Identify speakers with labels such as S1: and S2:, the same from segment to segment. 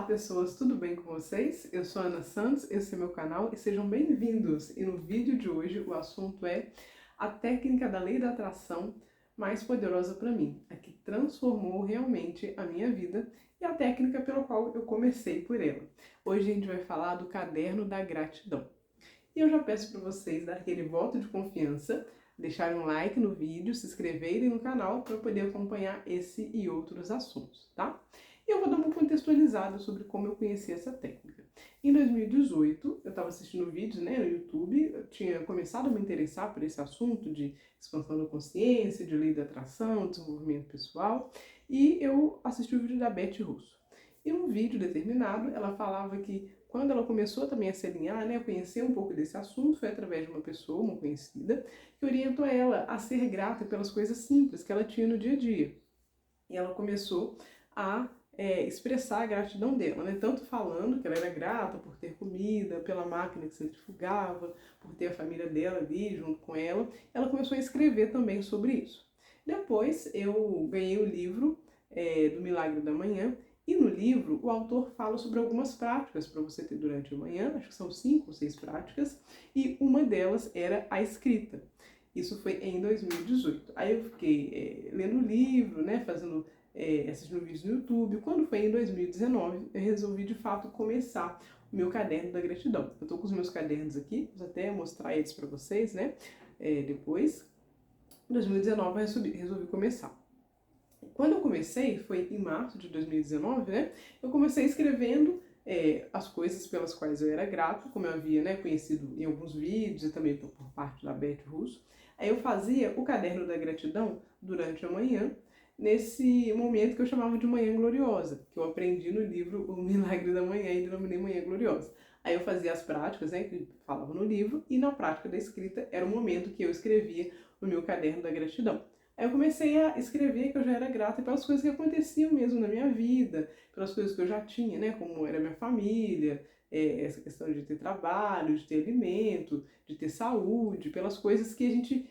S1: pessoas, tudo bem com vocês? Eu sou a Ana Santos, esse é meu canal e sejam bem-vindos. E no vídeo de hoje o assunto é a técnica da lei da atração mais poderosa para mim, a que transformou realmente a minha vida e a técnica pela qual eu comecei por ela. Hoje a gente vai falar do caderno da gratidão. E eu já peço para vocês dar aquele voto de confiança, deixarem um like no vídeo, se inscreverem no canal para poder acompanhar esse e outros assuntos, tá? E eu vou dar uma contextualizada sobre como eu conheci essa técnica. Em 2018, eu estava assistindo vídeos no YouTube, eu tinha começado a me interessar por esse assunto de expansão da consciência, de lei da atração, desenvolvimento pessoal, e eu assisti o vídeo da Beth Russo. E num vídeo determinado, ela falava que quando ela começou também a se alinhar, a conhecer um pouco desse assunto, foi através de uma pessoa, uma conhecida, que orientou ela a ser grata pelas coisas simples que ela tinha no dia a dia. E ela começou a expressar a gratidão dela, tanto falando que ela era grata por ter comida, pela máquina que centrifugava, por ter a família dela ali junto com ela. Ela começou a escrever também sobre isso. Depois eu ganhei o livro do Milagre da Manhã, e no livro o autor fala sobre algumas práticas para você ter durante a manhã, acho que são 5 ou 6 práticas, e uma delas era a escrita. Isso foi em 2018. Aí eu fiquei lendo o livro, fazendo, assistindo vídeos no YouTube. Quando foi em 2019, eu resolvi de fato começar o meu caderno da gratidão. Eu tô com os meus cadernos aqui, vou até mostrar eles para vocês, depois. Em 2019 eu resolvi começar. Quando eu comecei, foi em março de 2019, eu comecei escrevendo as coisas pelas quais eu era grato, como eu havia conhecido em alguns vídeos e também por parte da Beth Russo. Aí eu fazia o caderno da gratidão durante a manhã, nesse momento que eu chamava de Manhã Gloriosa, que eu aprendi no livro O Milagre da Manhã e denominei Manhã Gloriosa. Aí eu fazia as práticas, que falava no livro, e na prática da escrita era o momento que eu escrevia no meu caderno da gratidão. Aí eu comecei a escrever que eu já era grata pelas coisas que aconteciam mesmo na minha vida, pelas coisas que eu já tinha, como era minha família, essa questão de ter trabalho, de ter alimento, de ter saúde, pelas coisas que a gente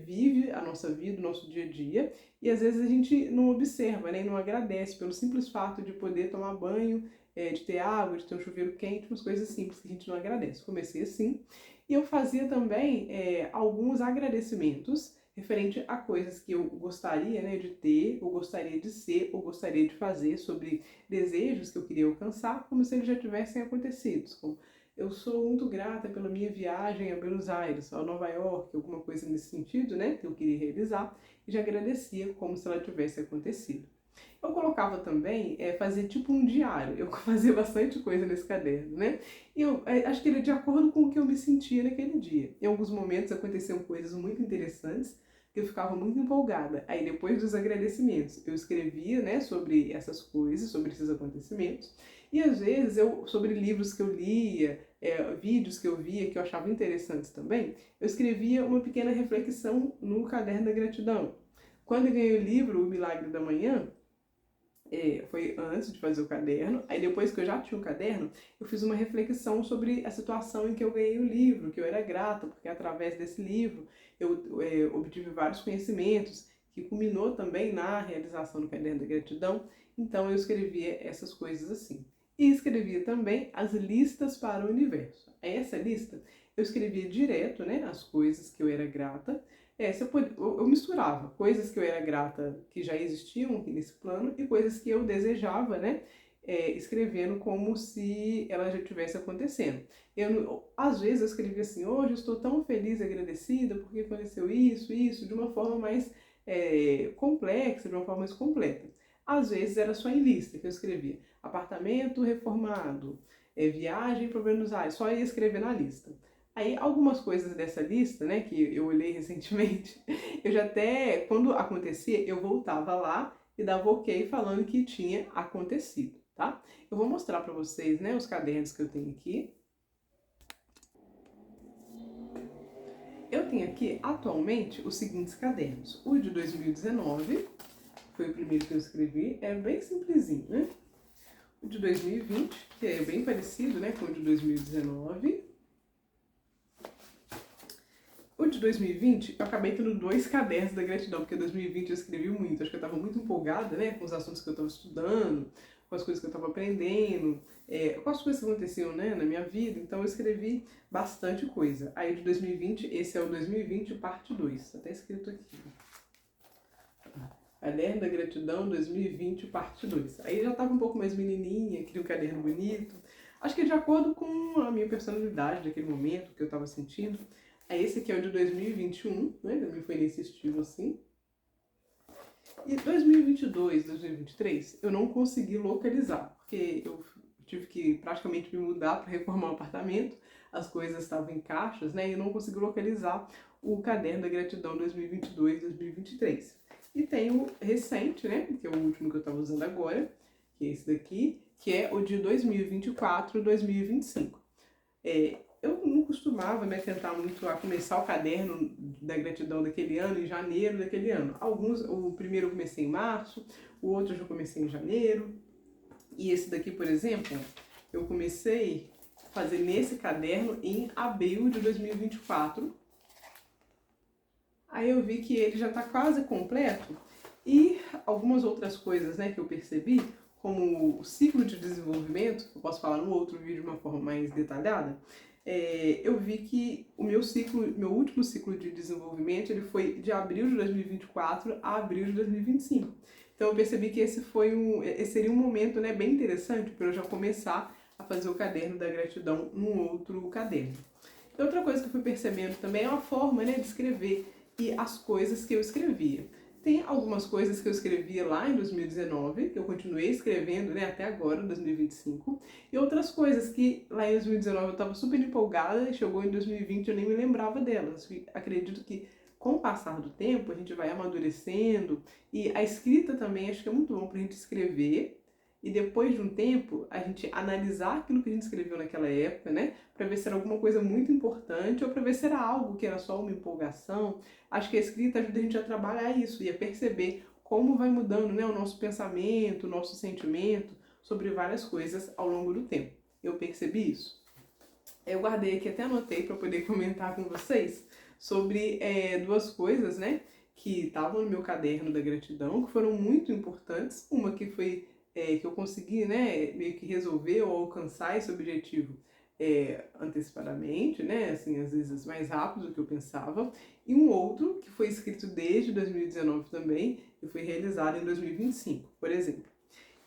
S1: vive a nossa vida, o nosso dia a dia, e às vezes a gente não observa, e não agradece pelo simples fato de poder tomar banho, de ter água, de ter um chuveiro quente, umas coisas simples que a gente não agradece. Comecei assim, e eu fazia também alguns agradecimentos referente a coisas que eu gostaria de ter, ou gostaria de ser, ou gostaria de fazer, sobre desejos que eu queria alcançar, como se eles já tivessem acontecido. Como eu sou muito grata pela minha viagem a Buenos Aires, a Nova York, alguma coisa nesse sentido, que eu queria realizar, e já agradecia como se ela tivesse acontecido. Eu colocava também, fazer tipo um diário, eu fazia bastante coisa nesse caderno, E eu acho que ele é de acordo com o que eu me sentia naquele dia. Em alguns momentos aconteciam coisas muito interessantes, que eu ficava muito empolgada. Aí depois dos agradecimentos, eu escrevia, sobre essas coisas, sobre esses acontecimentos, e às vezes sobre livros que eu lia, vídeos que eu via que eu achava interessantes também, eu escrevia uma pequena reflexão no caderno da gratidão. Quando eu ganhei o livro O Milagre da Manhã, foi antes de fazer o caderno, aí depois que eu já tinha um caderno, eu fiz uma reflexão sobre a situação em que eu ganhei o livro, que eu era grata, porque através desse livro eu obtive vários conhecimentos, que culminou também na realização do caderno da gratidão, então eu escrevia essas coisas assim. E escrevia também as listas para o universo. Essa lista eu escrevia direto, as coisas que eu era grata, eu misturava coisas que eu era grata que já existiam aqui nesse plano e coisas que eu desejava, escrevendo como se ela já estivesse acontecendo. Às vezes eu escrevia assim: hoje eu estou tão feliz e agradecida porque aconteceu isso, de uma forma mais complexa, de uma forma mais completa. Às vezes era só em lista que eu escrevia: apartamento reformado, viagem para Buenos Aires, só ia escrever na lista. Aí algumas coisas dessa lista, que eu olhei recentemente, eu já até, quando acontecia, eu voltava lá e dava ok falando que tinha acontecido, tá? Eu vou mostrar para vocês, os cadernos que eu tenho aqui. Eu tenho aqui, atualmente, os seguintes cadernos. O de 2019, foi o primeiro que eu escrevi, é bem simplesinho, O de 2020, que é bem parecido, com o de 2019. O de 2020, eu acabei tendo 2 cadernos da gratidão, porque em 2020 eu escrevi muito, acho que eu estava muito empolgada, com os assuntos que eu estava estudando, com as coisas que eu estava aprendendo, com as coisas que aconteciam, né, na minha vida. Então eu escrevi bastante coisa. Aí de 2020, esse é o 2020 parte 2, tá até escrito aqui. Caderno da Gratidão 2020 parte 2. Aí já estava um pouco mais menininha, queria um caderno bonito. Acho que de acordo com a minha personalidade naquele momento, que eu estava sentindo. Aí esse aqui é o de 2021, né? Também foi nesse estilo assim. E 2022, 2023, eu não consegui localizar, porque eu tive que praticamente me mudar para reformar o apartamento, as coisas estavam em caixas, né? E eu não consegui localizar o Caderno da Gratidão 2022, 2023. E tem o recente, né? Que é o último que eu estava usando agora, que é esse daqui, que é o de 2024, 2025. Eu não costumava me atentar muito a começar o caderno da gratidão daquele ano, em janeiro daquele ano. O primeiro eu comecei em março, o outro eu já comecei em janeiro. E esse daqui, por exemplo, eu comecei a fazer nesse caderno em abril de 2024. Aí eu vi que ele já está quase completo. E algumas outras coisas, né, que eu percebi, como o ciclo de desenvolvimento, que eu posso falar no outro vídeo de uma forma mais detalhada, eu vi que o meu último ciclo de desenvolvimento, ele foi de abril de 2024 a abril de 2025. Então eu percebi que esse seria um momento, né, bem interessante para eu já começar a fazer o caderno da gratidão num outro caderno. E outra coisa que eu fui percebendo também é a forma, né, de escrever e as coisas que eu escrevia. Tem algumas coisas que eu escrevia lá em 2019, que eu continuei escrevendo, né, até agora, 2025, e outras coisas que lá em 2019 eu estava super empolgada e chegou em 2020 eu nem me lembrava delas. Acredito que com o passar do tempo a gente vai amadurecendo e a escrita também acho que é muito bom para a gente escrever e depois de um tempo a gente analisar aquilo que a gente escreveu naquela época, né, para ver se era alguma coisa muito importante ou para ver se era algo que era só uma empolgação. Acho que a escrita ajuda a gente a trabalhar isso e a perceber como vai mudando, né, o nosso pensamento, o nosso sentimento sobre várias coisas ao longo do tempo. Eu percebi isso. Eu guardei aqui, até anotei para poder comentar com vocês sobre duas coisas, né, que estavam no meu caderno da gratidão, que foram muito importantes. Uma que foi que eu consegui, né, meio que resolver ou alcançar esse objetivo antecipadamente, né, assim, às vezes mais rápido do que eu pensava, e um outro que foi escrito desde 2019 também e foi realizado em 2025, por exemplo.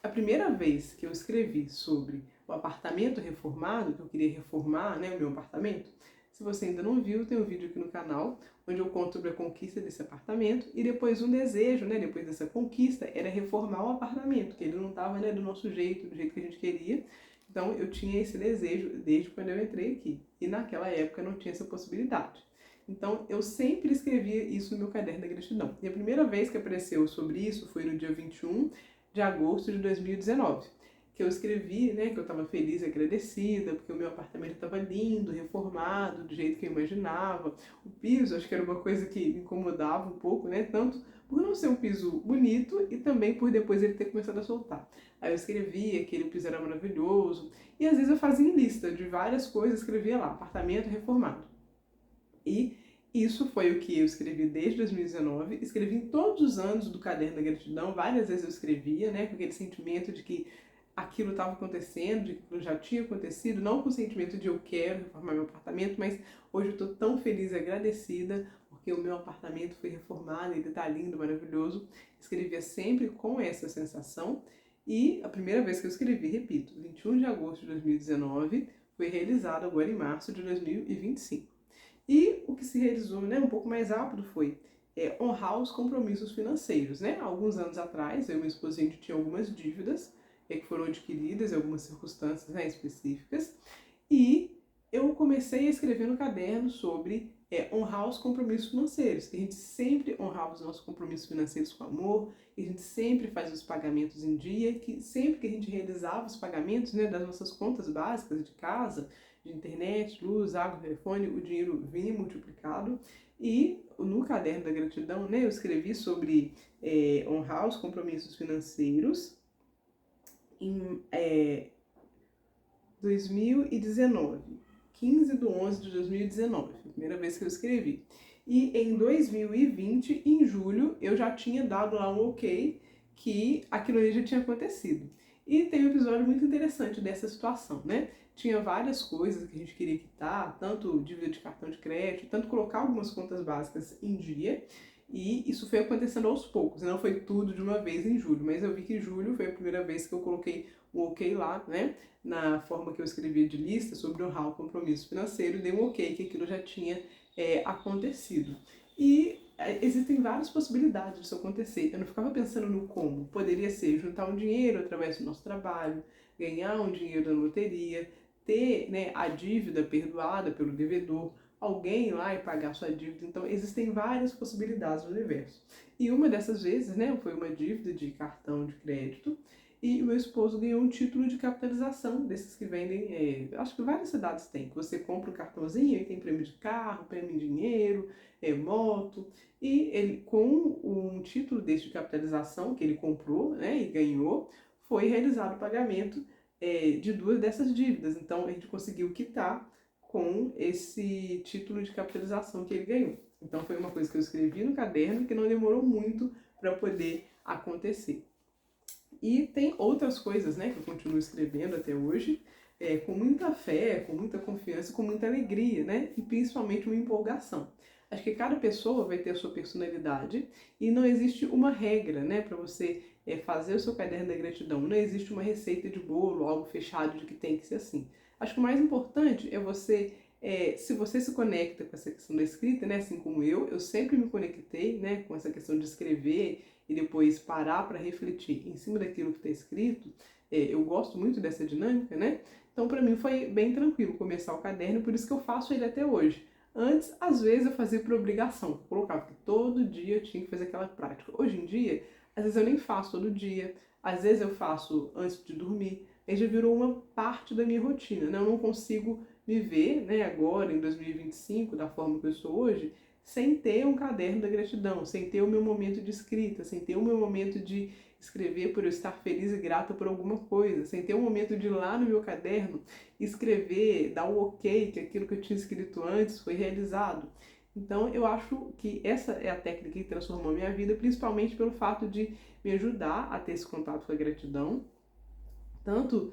S1: A primeira vez que eu escrevi sobre o apartamento reformado, que eu queria reformar, né, o meu apartamento, se você ainda não viu, tem um vídeo aqui no canal, onde eu conto sobre a conquista desse apartamento, e depois um desejo, né, depois dessa conquista, era reformar o apartamento, que ele não estava, né, do nosso jeito, do jeito que a gente queria. Então eu tinha esse desejo desde quando eu entrei aqui, e naquela época não tinha essa possibilidade. Então eu sempre escrevia isso no meu caderno da gratidão. E a primeira vez que apareceu sobre isso foi no dia 21 de agosto de 2019, que eu escrevi, né, que eu estava feliz e agradecida, porque o meu apartamento estava lindo, reformado, do jeito que eu imaginava. O piso, acho que era uma coisa que me incomodava um pouco, né, tanto por não ser um piso bonito e também por depois ele ter começado a soltar. Aí eu escrevia que o piso era maravilhoso, e às vezes eu fazia lista de várias coisas, escrevia lá, apartamento reformado. E isso foi o que eu escrevi desde 2019, escrevi em todos os anos do Caderno da Gratidão, várias vezes eu escrevia, né, com aquele sentimento de que aquilo estava acontecendo, de que aquilo já tinha acontecido, não com o sentimento de eu quero reformar meu apartamento, mas hoje eu estou tão feliz e agradecida porque o meu apartamento foi reformado, ele está lindo, maravilhoso. Escrevia sempre com essa sensação e a primeira vez que eu escrevi, repito, 21 de agosto de 2019, foi realizado agora em março de 2025. E o que se realizou, né, um pouco mais rápido foi honrar os compromissos financeiros, né? Alguns anos atrás, eu e minha esposa, a gente tinha algumas dívidas que foram adquiridas em algumas circunstâncias, né, específicas, e eu comecei a escrever no caderno sobre honrar os compromissos financeiros, que a gente sempre honrava os nossos compromissos financeiros com amor, que a gente sempre faz os pagamentos em dia, que sempre que a gente realizava os pagamentos, né, das nossas contas básicas de casa, de internet, luz, água, telefone, o dinheiro vinha multiplicado. E no caderno da gratidão, né, eu escrevi sobre honrar os compromissos financeiros em 2019, 15 de 11 de 2019, a primeira vez que eu escrevi. E em 2020, em julho, eu já tinha dado lá um ok que aquilo ali já tinha acontecido. E tem um episódio muito interessante dessa situação, né? Tinha várias coisas que a gente queria quitar, tanto dívida de cartão de crédito, tanto colocar algumas contas básicas em dia, e isso foi acontecendo aos poucos, não foi tudo de uma vez em julho, mas eu vi que julho foi a primeira vez que eu coloquei um ok lá, né, na forma que eu escrevia de lista sobre honrar o compromisso financeiro, e dei um ok que aquilo já tinha acontecido. E existem várias possibilidades disso acontecer. Eu não ficava pensando no como. Poderia ser juntar um dinheiro através do nosso trabalho, ganhar um dinheiro na loteria, ter, né, a dívida perdoada pelo devedor, alguém ir lá e pagar sua dívida. Então, existem várias possibilidades no universo. E uma dessas vezes, né, foi uma dívida de cartão de crédito, e o meu esposo ganhou um título de capitalização, desses que vendem, acho que várias cidades têm, que você compra um cartãozinho e tem prêmio de carro, prêmio em dinheiro, moto, e ele, com um título desse de capitalização que ele comprou, né, e ganhou, foi realizado o pagamento de duas dessas dívidas. Então, a gente conseguiu quitar com esse título de capitalização que ele ganhou. Então, foi uma coisa que eu escrevi no caderno que não demorou muito para poder acontecer. E tem outras coisas, né, que eu continuo escrevendo até hoje, com muita fé, com muita confiança, com muita alegria, né, e principalmente uma empolgação. Acho que cada pessoa vai ter a sua personalidade e não existe uma regra, né, para você fazer o seu caderno da gratidão. Não existe uma receita de bolo, algo fechado de que tem que ser assim. Acho que o mais importante é você, se você se conecta com essa questão da escrita, né, assim como eu sempre me conectei, né, com essa questão de escrever e depois parar para refletir em cima daquilo que está escrito. Eu gosto muito dessa dinâmica, né? Então, para mim foi bem tranquilo começar o caderno, por isso que eu faço ele até hoje. Antes, às vezes, eu fazia por obrigação, colocava que todo dia eu tinha que fazer aquela prática. Hoje em dia, às vezes eu nem faço todo dia, às vezes eu faço antes de dormir, aí já virou uma parte da minha rotina, né? Eu não consigo me ver, né, agora em 2025, da forma que eu sou hoje, sem ter um caderno da gratidão, sem ter o meu momento de escrita, sem ter o meu momento de escrever por eu estar feliz e grata por alguma coisa, sem ter um momento de ir lá no meu caderno, escrever, dar o ok que aquilo que eu tinha escrito antes foi realizado. Então eu acho que essa é a técnica que transformou a minha vida, principalmente pelo fato de me ajudar a ter esse contato com a gratidão, tanto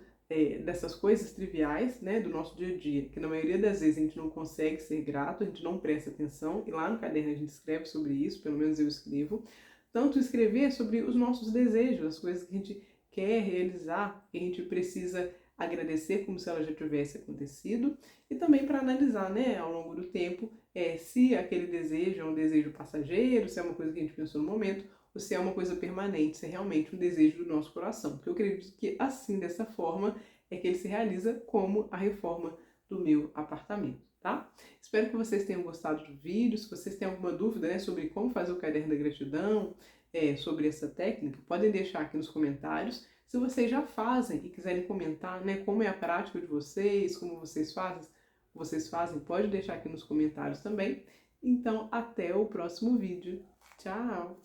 S1: dessas coisas triviais, né, do nosso dia a dia, que na maioria das vezes a gente não consegue ser grato, a gente não presta atenção, e lá no caderno a gente escreve sobre isso, pelo menos eu escrevo, tanto escrever sobre os nossos desejos, as coisas que a gente quer realizar, que a gente precisa agradecer como se ela já tivesse acontecido, e também para analisar, né, ao longo do tempo, se aquele desejo é um desejo passageiro, se é uma coisa que a gente pensou no momento, ou se é uma coisa permanente, se é realmente um desejo do nosso coração. Porque eu acredito que assim, dessa forma, é que ele se realiza como a reforma do meu apartamento, tá? Espero que vocês tenham gostado do vídeo. Se vocês têm alguma dúvida, né, sobre como fazer o caderno da gratidão, sobre essa técnica, podem deixar aqui nos comentários. Se vocês já fazem e quiserem comentar, né, como é a prática de vocês, como vocês fazem, pode deixar aqui nos comentários também. Então, até o próximo vídeo. Tchau!